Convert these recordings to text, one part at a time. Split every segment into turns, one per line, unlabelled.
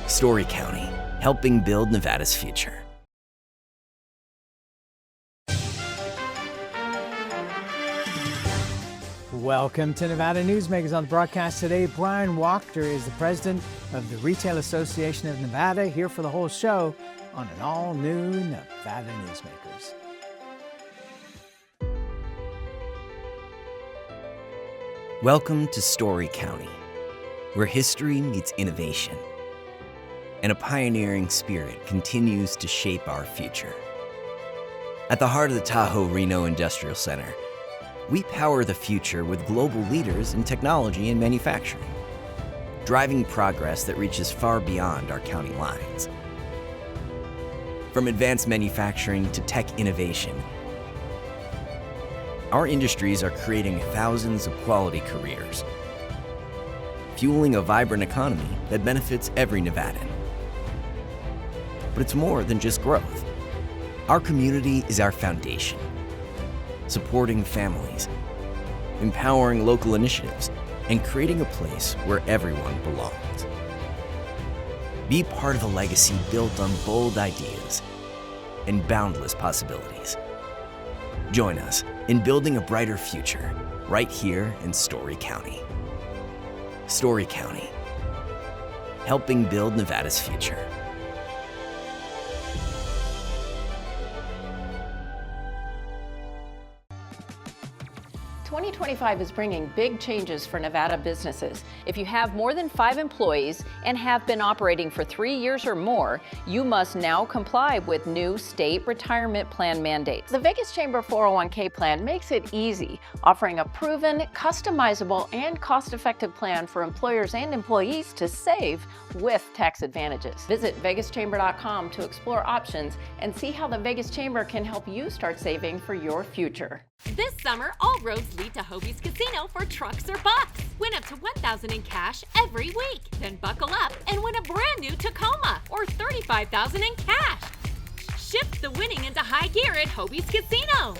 Story County, helping build Nevada's future.
Welcome to Nevada Newsmakers. On the broadcast today, Bryan Wachter is the president of the Retail Association of Nevada, here for the whole show on an all-new Nevada Newsmakers.
Welcome to Story County, where history meets innovation, and a pioneering spirit continues to shape our future. At the heart of the Tahoe Reno Industrial Center, we power the future with global leaders in technology and manufacturing, driving progress that reaches far beyond our county lines. From advanced manufacturing to tech innovation, our industries are creating thousands of quality careers, fueling a vibrant economy that benefits every Nevadan. But it's more than just growth. Our community is our foundation, supporting families, empowering local initiatives, and creating a place where everyone belongs. Be part of a legacy built on bold ideas and boundless possibilities. Join us in building a brighter future right here in Story County. Story County, helping build Nevada's future.
2025 is bringing big changes for Nevada businesses. If you have more than 5 employees and have been operating for 3 years or more, you must now comply with new state retirement plan mandates. The Vegas Chamber 401k plan makes it easy, offering a proven, customizable, and cost-effective plan for employers and employees to save with tax advantages. Visit vegaschamber.com to explore options and see how the Vegas Chamber can help you start saving for your future.
This summer, all roads lead to Hobie's Casino for trucks or bucks. Win up to $1,000 in cash every week. Then buckle up and win a brand new Tacoma or $35,000 in cash. Shift the winning into high gear at Hobie's Casino.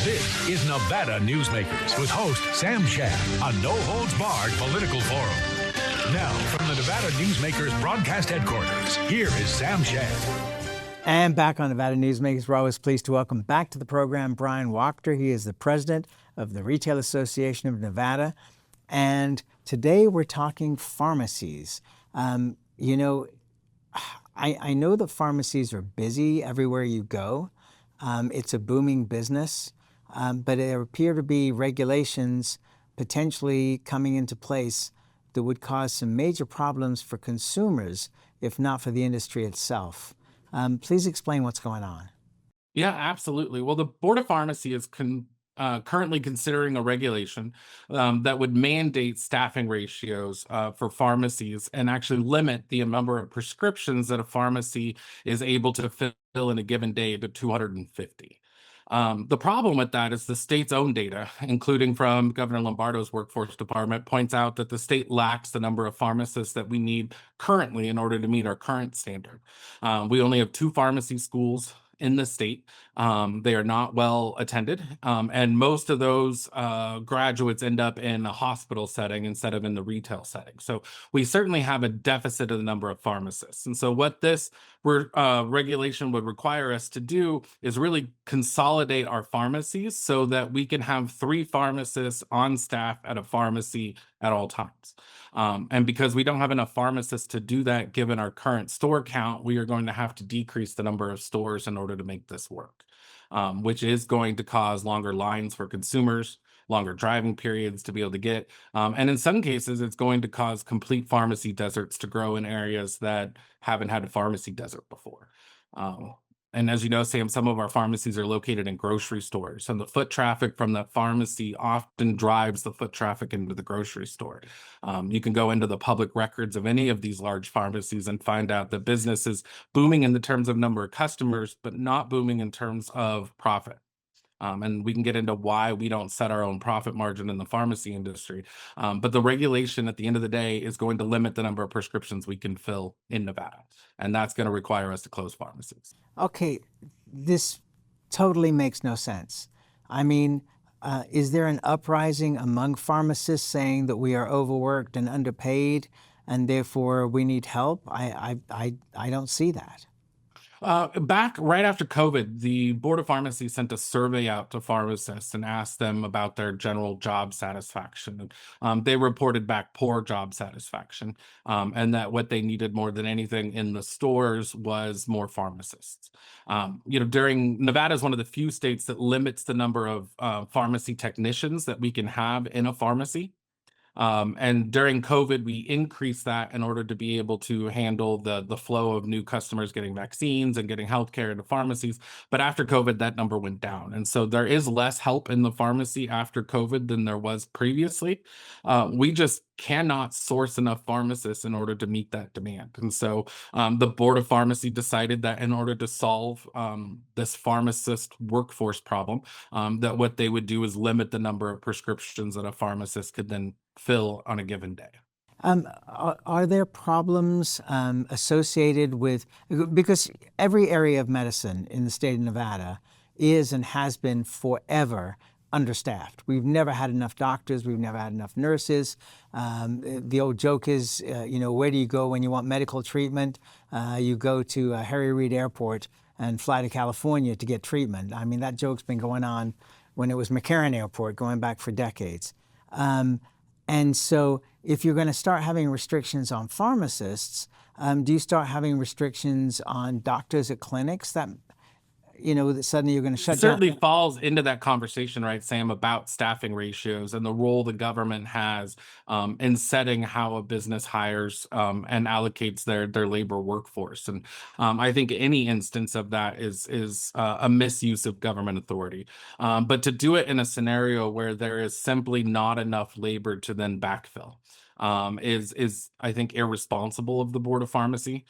This is Nevada Newsmakers with host Sam Shad, a no-holds-barred political forum. Now, from the Nevada Newsmakers broadcast headquarters, here is Sam Shad.
And back on Nevada Newsmakers, we're always pleased to welcome back to the program Bryan Wachter. He is the president of the Retail Association of Nevada. And today we're talking pharmacies. I know that pharmacies are busy everywhere you go. It's a booming business, but there appear to be regulations potentially coming into place that would cause some major problems for consumers, if not for the industry itself. Please explain what's going on.
Yeah, absolutely. Well, the Board of Pharmacy is currently considering a regulation that would mandate staffing ratios for pharmacies and actually limit the number of prescriptions that a pharmacy is able to fill in a given day to 250. The problem with that is the state's own data, including from Governor Lombardo's workforce department, points out that the state lacks the number of pharmacists that we need currently in order to meet our current standard. We only have 2 pharmacy schools in the state. They are not well attended, and most of those graduates end up in a hospital setting instead of in the retail setting. So we certainly have a deficit of the number of pharmacists. And so what this regulation would require us to do is really consolidate our pharmacies so that we can have 3 pharmacists on staff at a pharmacy at all times. And because we don't have enough pharmacists to do that, given our current store count, we are going to have to decrease the number of stores in order to make this work, which is going to cause longer lines for consumers, longer driving periods to be able to get. And in some cases, it's going to cause complete pharmacy deserts to grow in areas that haven't had a pharmacy desert before. And as you know, Sam, some of our pharmacies are located in grocery stores, and the foot traffic from the pharmacy often drives the foot traffic into the grocery store. You can go into the public records of any of these large pharmacies and find out that business is booming in the terms of number of customers, but not booming in terms of profit. And we can get into why we don't set our own profit margin in the pharmacy industry. But the regulation at the end of the day is going to limit the number of prescriptions we can fill in Nevada. And that's going to require us to close pharmacies.
Okay, this totally makes no sense. I mean, is there an uprising among pharmacists saying that we are overworked and underpaid and therefore we need help. I don't see that.
Back right after COVID, the Board of Pharmacy sent a survey out to pharmacists and asked them about their general job satisfaction. And, they reported back poor job satisfaction, and that what they needed more than anything in the stores was more pharmacists. During Nevada is one of the few states that limits the number of pharmacy technicians that we can have in a pharmacy. And during COVID, we increased that in order to be able to handle the flow of new customers getting vaccines and getting healthcare into pharmacies. But after COVID, that number went down, and so there is less help in the pharmacy after COVID than there was previously. We just cannot source enough pharmacists in order to meet that demand, and so the Board of Pharmacy decided that in order to solve this pharmacist workforce problem, that what they would do is limit the number of prescriptions that a pharmacist could then fill on a given day.
Are there problems associated with, because every area of medicine in the state of Nevada is and has been forever understaffed. We've never had enough doctors. We've never had enough nurses. The old joke is, where do you go when you want medical treatment? You go to Harry Reid Airport and fly to California to get treatment. I mean, that joke's been going on when it was McCarran Airport, going back for decades. And so if you're going to start having restrictions on pharmacists, do you start having restrictions on doctors at clinics that, that suddenly you're going to shut
It certainly
down?
falls into that conversation, right, Sam, about staffing ratios and the role the government has in setting how a business hires and allocates their labor workforce. And I think any instance of that is a misuse of government authority. But to do it in a scenario where there is simply not enough labor to then backfill is I think irresponsible of the Board of Pharmacy.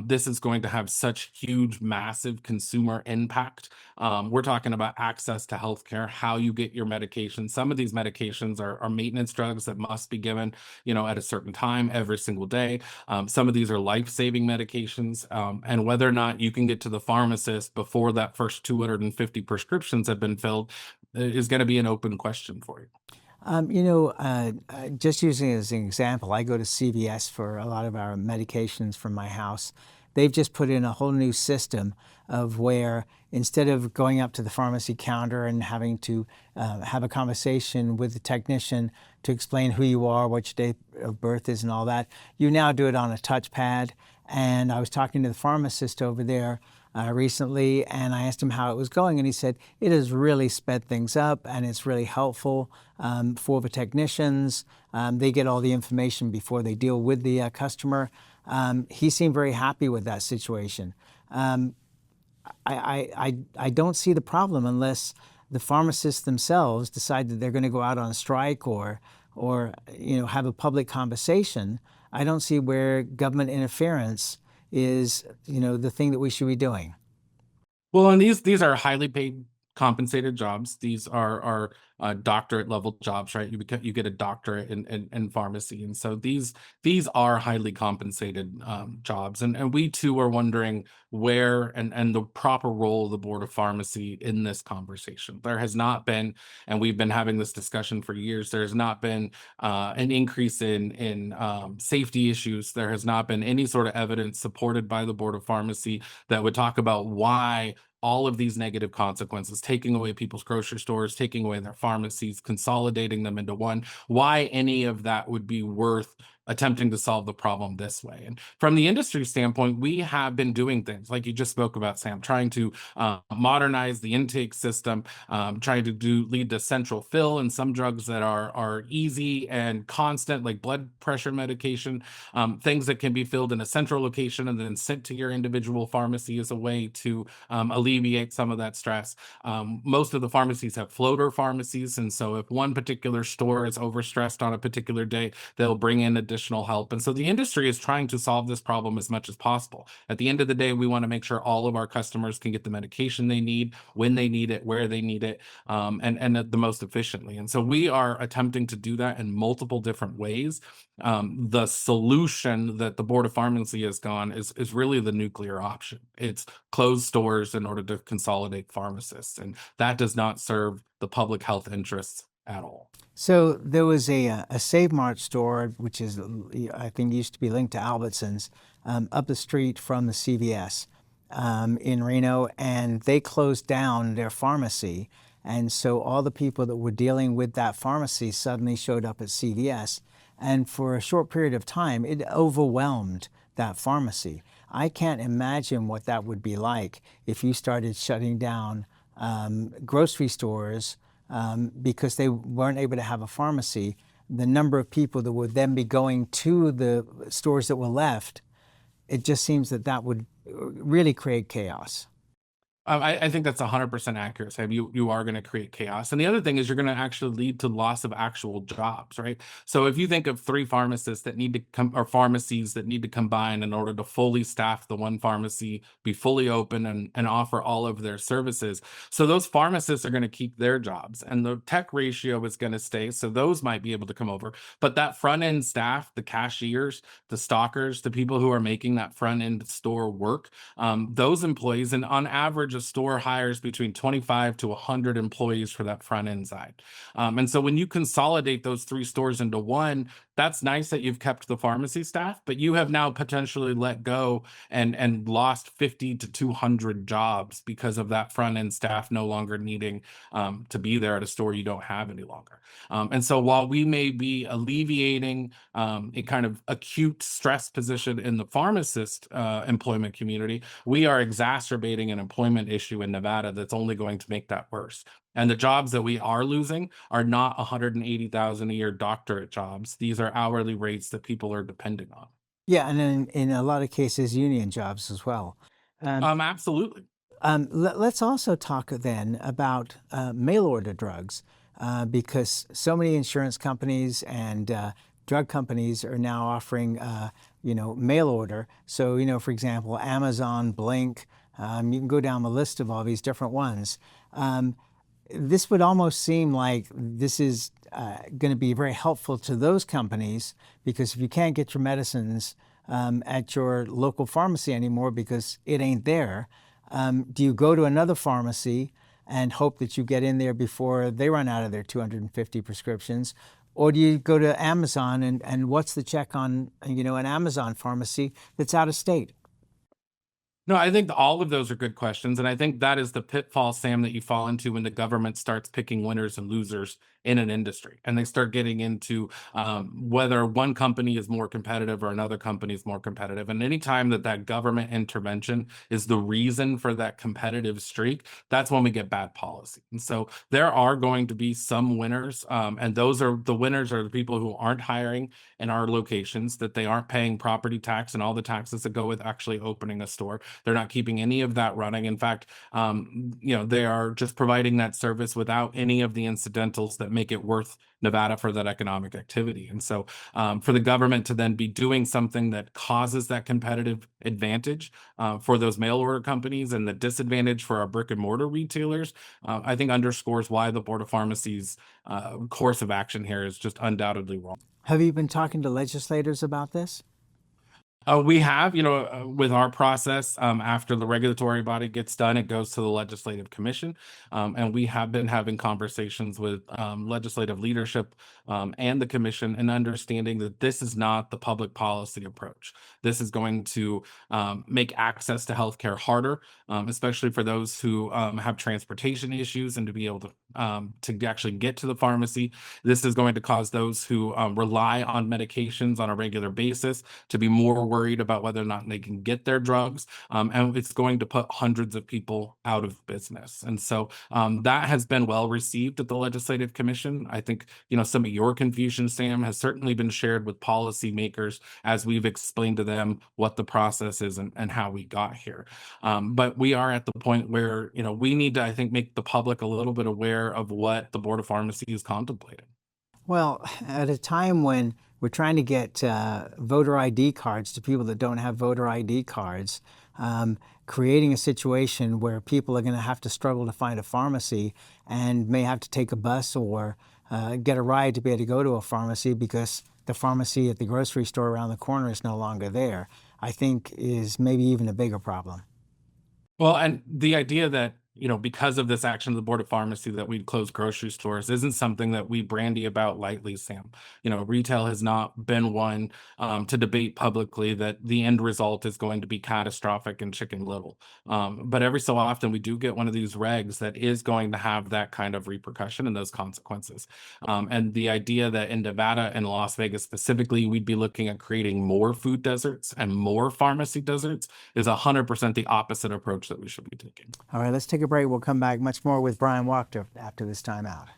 This is going to have such huge, massive consumer impact. We're talking about access to healthcare, how you get your medications. Some of these medications are maintenance drugs that must be given, at a certain time every single day. Some of these are life-saving medications, and whether or not you can get to the pharmacist before that first 250 prescriptions have been filled is going to be an open question for you.
Just using it as an example, I go to CVS for a lot of our medications from my house. They've just put in a whole new system of where instead of going up to the pharmacy counter and having to have a conversation with the technician to explain who you are, what your date of birth is and all that, you now do it on a touchpad. And I was talking to the pharmacist over there recently, and I asked him how it was going, and he said it has really sped things up, and it's really helpful for the technicians. They get all the information before they deal with the customer. He seemed very happy with that situation. I don't see the problem unless the pharmacists themselves decide that they're going to go out on strike or have a public conversation. I don't see where government interference is, the thing that we should be doing.
Well, and these are highly paid, compensated jobs. These are doctorate level jobs, right? You get a doctorate in pharmacy, and so these are highly compensated jobs. And we too are wondering where and the proper role of the Board of Pharmacy in this conversation. There has not been, and we've been having this discussion for years. There has not been an increase in safety issues. There has not been any sort of evidence supported by the Board of Pharmacy that would talk about why all of these negative consequences, taking away people's grocery stores, taking away their pharmacies, consolidating them into one, why any of that would be worth attempting to solve the problem this way. And from the industry standpoint, we have been doing things like you just spoke about, Sam, trying to modernize the intake system, trying to lead to central fill in some drugs that are easy and constant, like blood pressure medication, things that can be filled in a central location and then sent to your individual pharmacy as a way to alleviate some of that stress. Most of the pharmacies have floater pharmacies, and so if one particular store is overstressed on a particular day, they'll bring in additional help. And so the industry is trying to solve this problem as much as possible. At the end of the day, we want to make sure all of our customers can get the medication they need, when they need it, where they need it, and the most efficiently. And so we are attempting to do that in multiple different ways. The solution that the Board of Pharmacy has gone is really the nuclear option. It's close stores in order to consolidate pharmacists, and that does not serve the public health interests at all.
So there was a Save Mart store, which is, I think, used to be linked to Albertsons, up the street from the CVS in Reno, and they closed down their pharmacy. And so all the people that were dealing with that pharmacy suddenly showed up at CVS. And for a short period of time, it overwhelmed that pharmacy. I can't imagine what that would be like if you started shutting down grocery stores because they weren't able to have a pharmacy. The number of people that would then be going to the stores that were left, it just seems that that would really create chaos.
I think that's 100% accurate, Sam. You are going to create chaos. And the other thing is you're going to actually lead to loss of actual jobs, right? So if you think of three pharmacists that need to come, or pharmacies that need to combine in order to fully staff the one pharmacy, be fully open and offer all of their services. So those pharmacists are going to keep their jobs and the tech ratio is going to stay. So those might be able to come over. But that front end staff, the cashiers, the stockers, the people who are making that front end store work, those employees, and on average, a store hires between 25 to 100 employees for that front end side. And so when you consolidate those three stores into one, that's nice that you've kept the pharmacy staff, but you have now potentially let go and lost 50 to 200 jobs because of that front end staff no longer needing to be there at a store you don't have any longer. And so while we may be alleviating a kind of acute stress position in the pharmacist employment community, we are exacerbating an employment issue in Nevada that's only going to make that worse. And the jobs that we are losing are not 180,000 a year doctorate jobs. These are hourly rates that people are depending on.
Yeah, and in a lot of cases, union jobs as well.
Absolutely.
Let's also talk then about mail order drugs, because so many insurance companies and drug companies are now offering, mail order. So, for example, Amazon, Blink, you can go down the list of all these different ones. This would almost seem like this is going to be very helpful to those companies, because if you can't get your medicines at your local pharmacy anymore because it ain't there, do you go to another pharmacy and hope that you get in there before they run out of their 250 prescriptions? Or do you go to Amazon and what's the check on, an Amazon pharmacy that's out of state?
No, I think all of those are good questions. And I think that is the pitfall, Sam, that you fall into when the government starts picking winners and losers in an industry. And they start getting into whether one company is more competitive or another company is more competitive. And anytime that government intervention is the reason for that competitive streak, that's when we get bad policy. And so there are going to be some winners. And those are the winners are the people who aren't hiring in our locations, that they aren't paying property tax and all the taxes that go with actually opening a store. They're not keeping any of that running. In fact, they are just providing that service without any of the incidentals that make it worth Nevada for that economic activity. And so for the government to then be doing something that causes that competitive advantage for those mail order companies and the disadvantage for our brick and mortar retailers, I think underscores why the Board of Pharmacy's course of action here is just undoubtedly wrong.
Have you been talking to legislators about this?
We have, with our process, after the regulatory body gets done, it goes to the Legislative Commission. And we have been having conversations with legislative leadership and the commission, and understanding that this is not the public policy approach. This is going to make access to healthcare harder, especially for those who have transportation issues and to be able to actually get to the pharmacy. This is going to cause those who rely on medications on a regular basis to be more worried about whether or not they can get their drugs. And it's going to put hundreds of people out of business. And so that has been well received at the Legislative Commission. I think, some of your confusion, Sam, has certainly been shared with policymakers as we've explained to them what the process is and how we got here. But we are at the point where, we need to, I think, make the public a little bit aware of what the Board of Pharmacy is contemplating.
Well, at a time when we're trying to get voter ID cards to people that don't have voter ID cards, creating a situation where people are going to have to struggle to find a pharmacy and may have to take a bus or get a ride to be able to go to a pharmacy because the pharmacy at the grocery store around the corner is no longer there, I think is maybe even a bigger problem.
Well, and the idea that because of this action of the Board of Pharmacy that we'd close grocery stores isn't something that we brandy about lightly, Sam. Retail has not been one to debate publicly that the end result is going to be catastrophic and Chicken Little. But every so often we do get one of these regs that is going to have that kind of repercussion and those consequences. And the idea that in Nevada and Las Vegas specifically, we'd be looking at creating more food deserts and more pharmacy deserts is 100% the opposite approach that we should be taking.
All right, let's take a break. We'll come back much more with Bryan Wachter after this time out.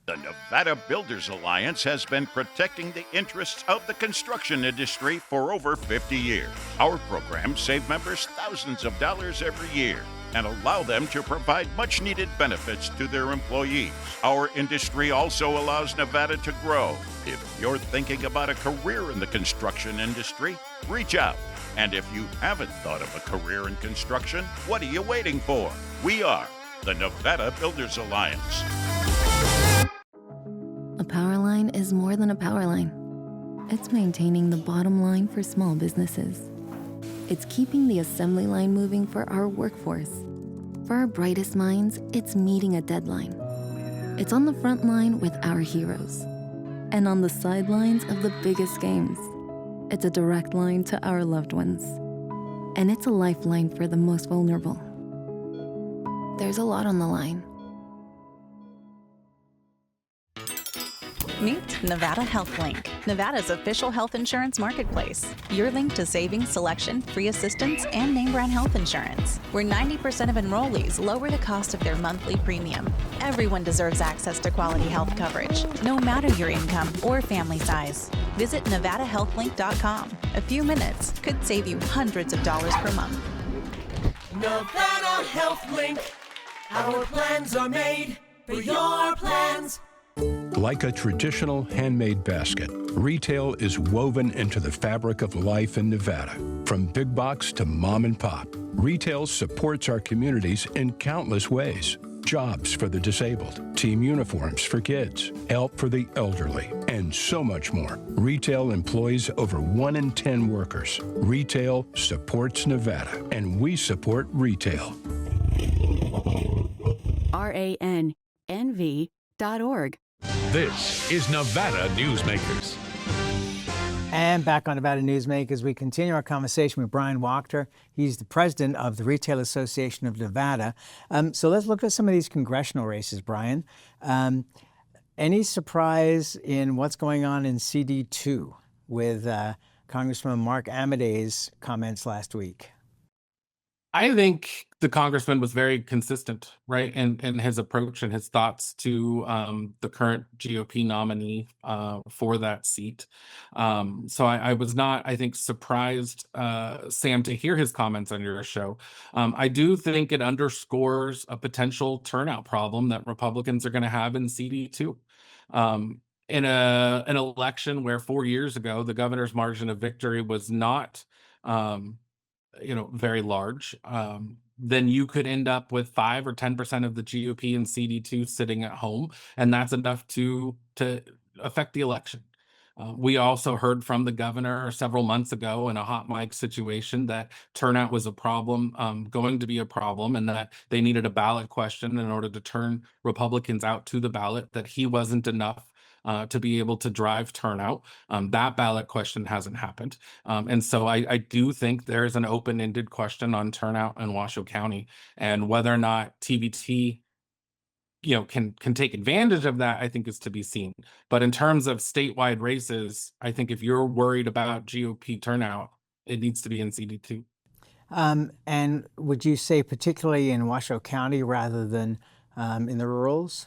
The Nevada Builders Alliance has been protecting the interests of the construction industry for over 50 years. Our programs save members thousands of dollars every year and allow them to provide much-needed benefits to their employees. Our industry also allows Nevada to grow. If you're thinking about a career in the construction industry, reach out. And if you haven't thought of a career in construction, what are you waiting for? We are the Nevada Builders Alliance.
A power line is more than a power line. It's maintaining the bottom line for small businesses. It's keeping the assembly line moving for our workforce. For our brightest minds, it's meeting a deadline. It's on the front line with our heroes. And on the sidelines of the biggest games. It's a direct line to our loved ones. And it's a lifeline for the most vulnerable. There's a lot on the line.
Meet Nevada Health Link, Nevada's official health insurance marketplace. Your link to savings, selection, free assistance, and name brand health insurance, where 90% of enrollees lower the cost of their monthly premium. Everyone deserves access to quality health coverage, no matter your income or family size. Visit NevadaHealthLink.com. A few minutes could save you hundreds of dollars per month.
Nevada Health Link. Our plans are made for your plans.
Like a traditional handmade basket, retail is woven into the fabric of life in Nevada. From big box to mom and pop, retail supports our communities in countless ways. Jobs for the disabled, team uniforms for kids, help for the elderly, and so much more. Retail employs over 1 in 10 workers. Retail supports Nevada, and we support retail.
RANNV.org.
This is Nevada Newsmakers.
And back on Nevada Newsmakers, we continue our conversation with Bryan Wachter. He's the president of the Retail Association of Nevada. So let's look at some of these congressional races, Bryan. Any surprise in what's going on in CD2 with Congressman Mark Amadei's comments last week?
I think the congressman was very consistent, right, in his approach and his thoughts to the current GOP nominee for that seat. So I was not, I think, surprised, Sam, to hear his comments on your show. I do think it underscores a potential turnout problem that Republicans are going to have in CD2. In an election where 4 years ago, the governor's margin of victory was not very large, then you could end up with 5 or 10% of the GOP in CD2 sitting at home, and that's enough to affect the election. We also heard from the governor several months ago in a hot mic situation that turnout was a problem, going to be a problem, and that they needed a ballot question in order to turn Republicans out to the ballot, that he wasn't enough to be able to drive turnout. That ballot question hasn't happened. And so I do think there's an open-ended question on turnout in Washoe County, and whether or not TBT can take advantage of that, I think, is to be seen. But in terms of statewide races, I think if you're worried about GOP turnout, it needs to be in CD2.
And would you say particularly in Washoe County rather than in the rurals?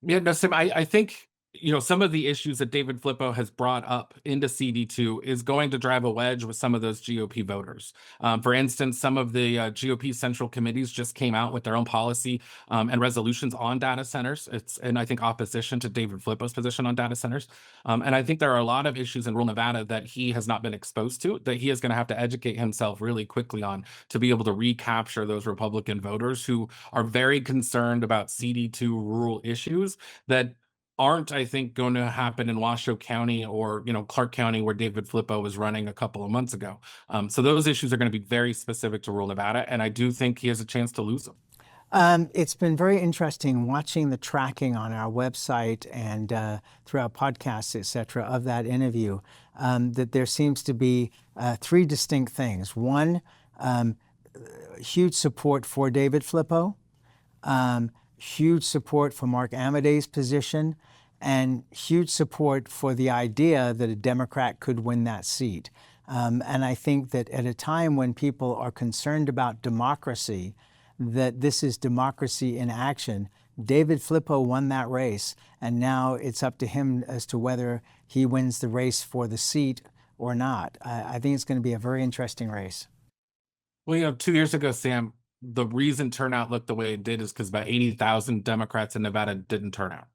Yeah, no, Sam, I think, some of the issues that David Flippo has brought up into CD2 is going to drive a wedge with some of those GOP voters. For instance, some of the GOP central committees just came out with their own policy and resolutions on data centers. And I think opposition to David Flippo's position on data centers. And I think there are a lot of issues in rural Nevada that he has not been exposed to, that he is going to have to educate himself really quickly on to be able to recapture those Republican voters who are very concerned about CD2 rural issues that aren't, I think, going to happen in Washoe County or, Clark County, where David Flippo was running a couple of months ago. So those issues are going to be very specific to rural Nevada, and I do think he has a chance to lose them.
It's been very interesting watching the tracking on our website and through our podcasts, et cetera, of that interview, that there seems to be three distinct things. One, huge support for David Flippo, huge support for Mark Amadei's position, and huge support for the idea that a Democrat could win that seat. And I think that at a time when people are concerned about democracy, that this is democracy in action. David Flippo won that race, and now it's up to him as to whether he wins the race for the seat or not. I think it's going to be a very interesting race.
Well, 2 years ago, Sam, the reason turnout looked the way it did is because about 80,000 Democrats in Nevada didn't turn out.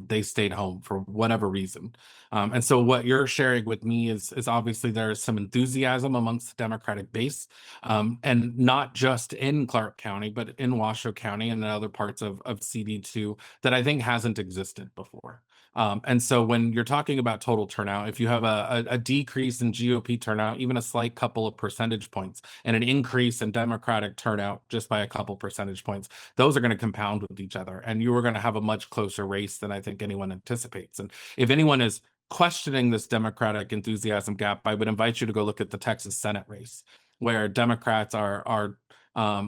They stayed home for whatever reason. And so what you're sharing with me is obviously there is some enthusiasm amongst the Democratic base, and not just in Clark County, but in Washoe County and in other parts of CD2 that I think hasn't existed before. And so when you're talking about total turnout, if you have a decrease in GOP turnout, even a slight couple of percentage points, and an increase in Democratic turnout just by a couple percentage points, those are going to compound with each other. And you are going to have a much closer race than I think anyone anticipates. And if anyone is questioning this Democratic enthusiasm gap, I would invite you to go look at the Texas Senate race, where Democrats are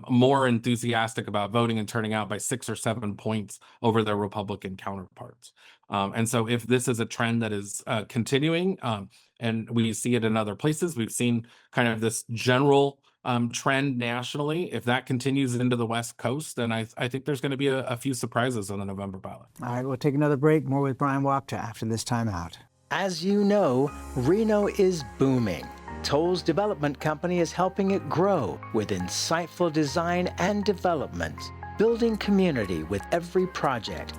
more enthusiastic about voting and turning out by 6 or 7 points over their Republican counterparts. And so if this is a trend that is continuing, and we see it in other places, we've seen kind of this general trend nationally. If that continues into the West Coast, then I think there's going to be a few surprises on the November ballot.
All right, we'll take another break. More with Bryan Wachter after this timeout. As you know, Reno is booming. Toll's development company is helping it grow with insightful design and development, building community with every project,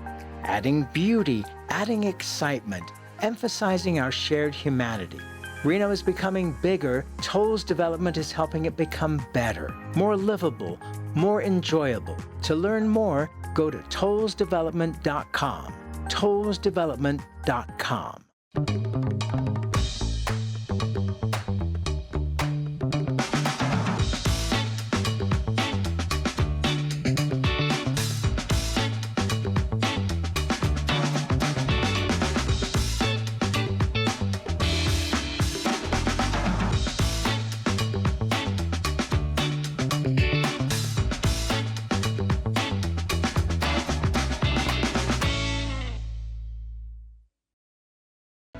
adding beauty, adding excitement, emphasizing our shared humanity. Reno is becoming bigger. Toll's development is helping it become better, more livable, more enjoyable. To learn more, go to tollsdevelopment.com. tollsdevelopment.com.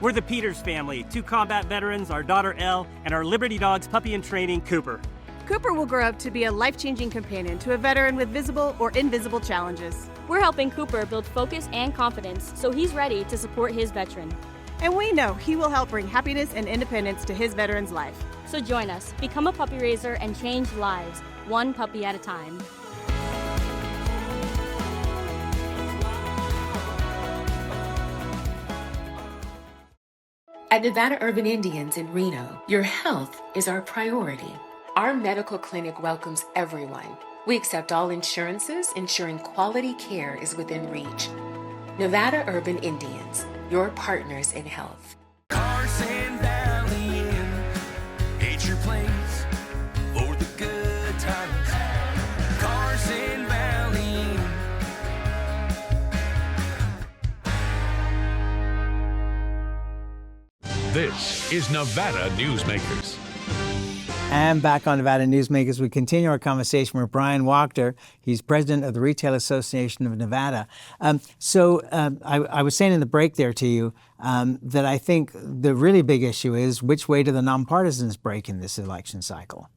We're the Peters family, 2 combat veterans, our daughter Elle, and our Liberty Dogs puppy in training, Cooper.
Cooper will grow up to be a life-changing companion to a veteran with visible or invisible challenges.
We're helping Cooper build focus and confidence so he's ready to support his veteran.
And we know he will help bring happiness and independence to his veteran's life.
So join us, become a puppy raiser, and change lives, one puppy at a time.
At Nevada Urban Indians in Reno, your health is our priority. Our medical clinic welcomes everyone. We accept all insurances, ensuring quality care is within reach. Nevada Urban Indians, your partners in health.
Carson Valley Inn, it's your place for the good times. Carson Valley Inn.
This is Nevada Newsmakers.
And back on Nevada Newsmakers, we continue our conversation with Bryan Wachter. He's president of the Retail Association of Nevada. I was saying in the break there to you that I think the really big issue is which way do the nonpartisans break in this election cycle?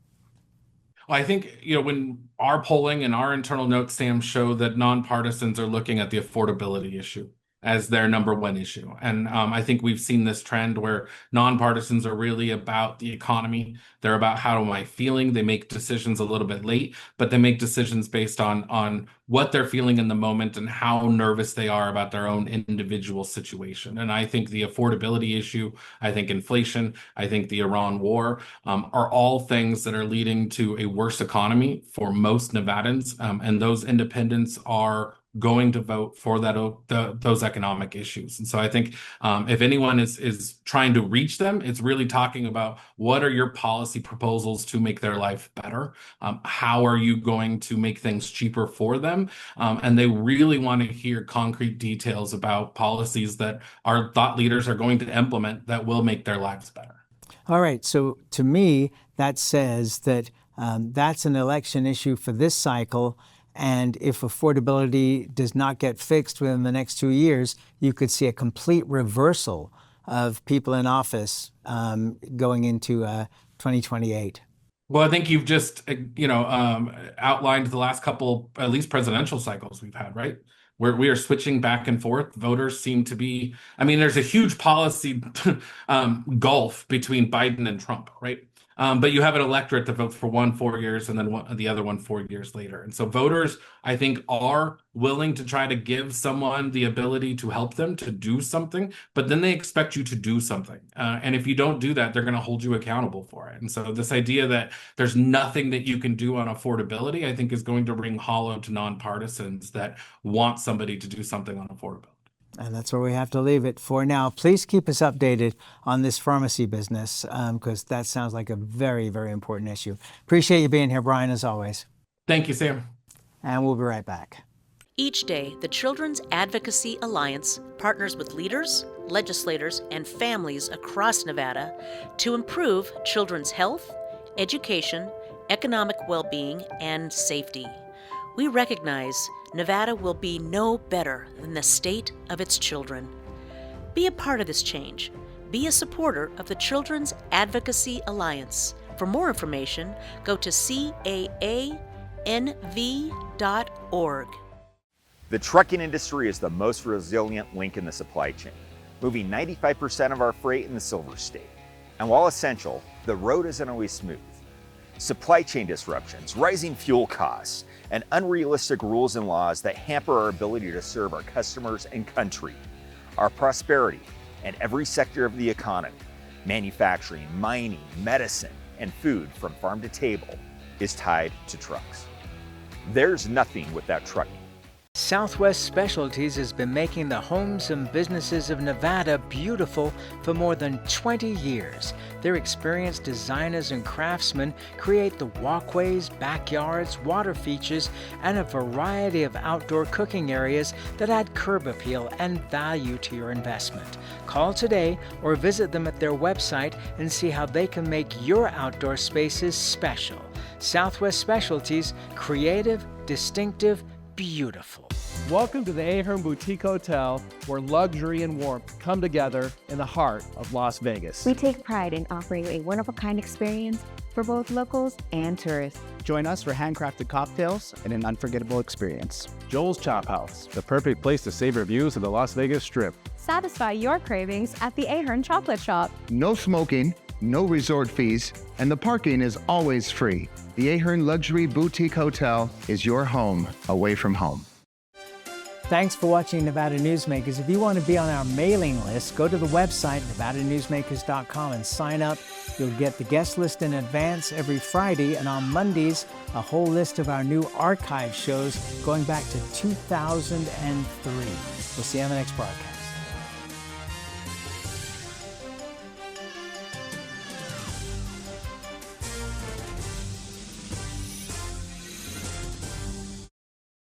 Well, I think, when our polling and our internal notes, Sam, show that nonpartisans are looking at the affordability issue as their number one issue. And I think we've seen this trend where nonpartisans are really about the economy. They're about how am I feeling? They make decisions a little bit late, but they make decisions based on what they're feeling in the moment and how nervous they are about their own individual situation. And I think the affordability issue, I think inflation, I think the Iran war are all things that are leading to a worse economy for most Nevadans. And those independents are going to vote for those economic issues. And so I think if anyone is trying to reach them, it's really talking about what are your policy proposals to make their life better? How are you going to make things cheaper for them? And they really want to hear concrete details about policies that our thought leaders are going to implement that will make their lives better.
All right. So to me, that says that that's an election issue for this cycle. And if affordability does not get fixed within the next 2 years, you could see a complete reversal of people in office going into 2028.
Well, I think you've just, outlined the last couple, at least presidential cycles we've had, right? Where we are switching back and forth. Voters seem to be, there's a huge policy gulf between Biden and Trump, right? But you have an electorate that votes for one 4 years and then the other one 4 years later. And so voters, I think, are willing to try to give someone the ability to help them to do something, but then they expect you to do something. And if you don't do that, they're going to hold you accountable for it. And so this idea that there's nothing that you can do on affordability, I think, is going to ring hollow to nonpartisans that want somebody to do something on affordability.
And that's where we have to leave it for now. Please keep us updated on this pharmacy business because that sounds like a very, very important issue. Appreciate you being here, Bryan, as always.
Thank you, Sam.
And we'll be right back.
Each day, the Children's Advocacy Alliance partners with leaders, legislators, and families across Nevada to improve children's health, education, economic well-being, and safety. We recognize Nevada will be no better than the state of its children. Be a part of this change. Be a supporter of the Children's Advocacy Alliance. For more information, go to caanv.org.
The trucking industry is the most resilient link in the supply chain, moving 95% of our freight in the Silver State. And while essential, the road isn't always smooth. Supply chain disruptions, rising fuel costs, and unrealistic rules and laws that hamper our ability to serve our customers and country. Our prosperity and every sector of the economy, manufacturing, mining, medicine, and food from farm to table, is tied to trucks. There's nothing without trucking.
Southwest Specialties has been making the homes and businesses of Nevada beautiful for more than 20 years. Their experienced designers and craftsmen create the walkways, backyards, water features, and a variety of outdoor cooking areas that add curb appeal and value to your investment. Call today or visit them at their website and see how they can make your outdoor spaces special. Southwest Specialties, creative, distinctive, beautiful.
Welcome to the Ahern Boutique Hotel, where luxury and warmth come together in the heart of Las Vegas.
We take pride in offering a one-of-a-kind experience for both locals and tourists.
Join us for handcrafted cocktails and an unforgettable experience.
Joel's Chop House, the perfect place to savor views of the Las Vegas Strip.
Satisfy your cravings at the Ahern Chocolate Shop.
No smoking, no resort fees, and the parking is always free. The Ahern Luxury Boutique Hotel is your home away from home.
Thanks for watching Nevada Newsmakers. If you want to be on our mailing list, go to the website, nevadanewsmakers.com, and sign up. You'll get the guest list in advance every Friday, and on Mondays, a whole list of our new archive shows going back to 2003. We'll see you on the next broadcast.